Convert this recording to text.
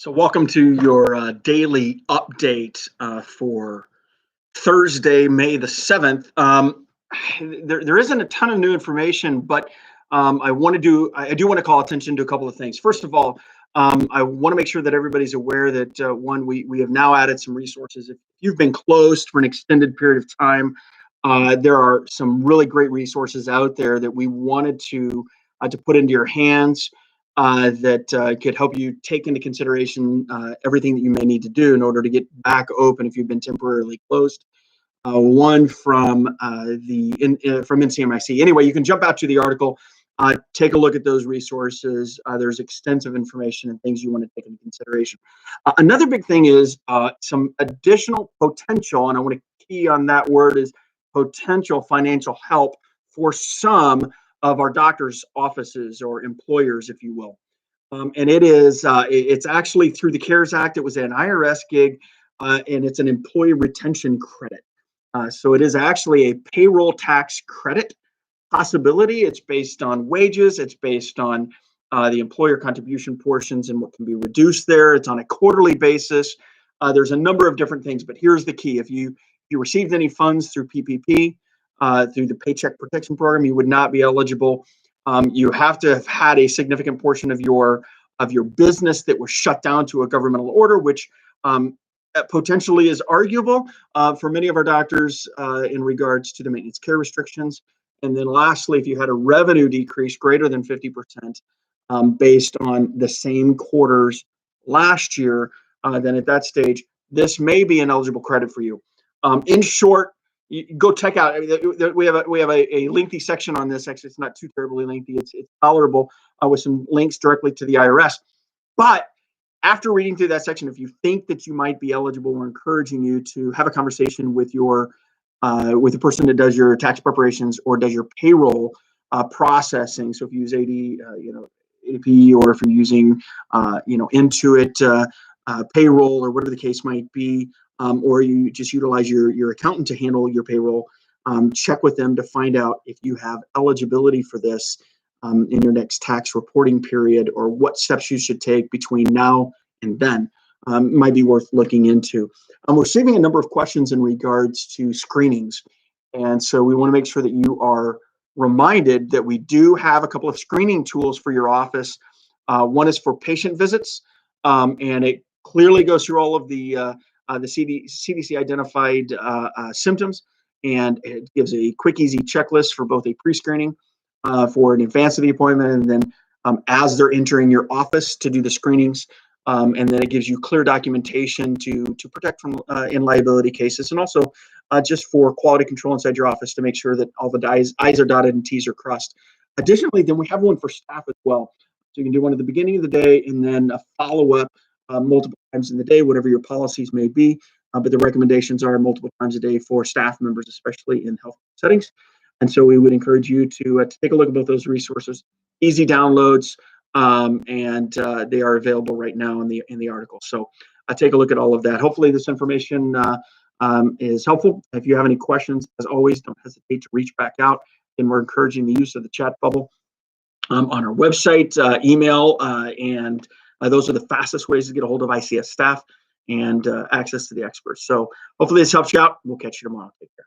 So, welcome to your daily update for Thursday, May the 7th. There isn't a ton of new information, but I do want to call attention to a couple of things. First of all, I want to make sure that everybody's aware that one, we have now added some resources. If you've been closed for an extended period of time, there are some really great resources out there that we wanted to put into your hands that could help you take into consideration everything that you may need to do in order to get back open if you've been temporarily closed. One from from NCMIC. Anyway, you can jump out to the article, take a look at those resources. There's extensive information and things you want to take into consideration. Another big thing is some additional potential, and I want to key on that word, is potential financial help for some of our doctors' offices or employers, if you will. And it's actually through the CARES Act. It was an IRS gig, and it's an employee retention credit. So it is actually a payroll tax credit possibility. It's based on wages. It's based on the employer contribution portions and what can be reduced there. It's on a quarterly basis. There's a number of different things, but here's the key. If you received any funds through PPP, through the Paycheck Protection Program, you would not be eligible. You have to have had a significant portion of your business that was shut down to a governmental order, which potentially is arguable for many of our doctors in regards to the maintenance care restrictions. And then lastly, if you had a revenue decrease greater than 50% based on the same quarters last year, then at that stage, this may be an eligible credit for you. In short, you go check out. We have a lengthy section on this. Actually, it's not too terribly lengthy. It's tolerable with some links directly to the IRS. But after reading through that section, if you think that you might be eligible, we're encouraging you to have a conversation with with the person that does your tax preparations or does your payroll processing. So if you use ADP, or if you're using Intuit payroll, or whatever the case might be, or you just utilize your accountant to handle your payroll, check with them to find out if you have eligibility for this in your next tax reporting period, or what steps you should take between now and then. Might be worth looking into. We're receiving a number of questions in regards to screenings, and so we want to make sure that you are reminded that we do have a couple of screening tools for your office. One is for patient visits, and it clearly goes through all of the CDC identified symptoms, and it gives a quick, easy checklist for both a pre-screening for an advance of the appointment, and then as they're entering your office to do the screenings. And then it gives you clear documentation to protect from in liability cases, and also just for quality control inside your office to make sure that all the I's are dotted and T's are crossed. Additionally, then we have one for staff as well. So you can do one at the beginning of the day and then a follow-up multiple times in the day, whatever your policies may be. But the recommendations are multiple times a day for staff members, especially in health settings. And so we would encourage you to take a look at both those resources. Easy downloads. And they are available right now in the article. So take a look at all of that. Hopefully this information is helpful. If you have any questions, as always, don't hesitate to reach back out. And we're encouraging the use of the chat bubble on our website, email, and those are the fastest ways to get a hold of ICS staff and access to the experts. So hopefully this helps you out. We'll catch you tomorrow. Take care.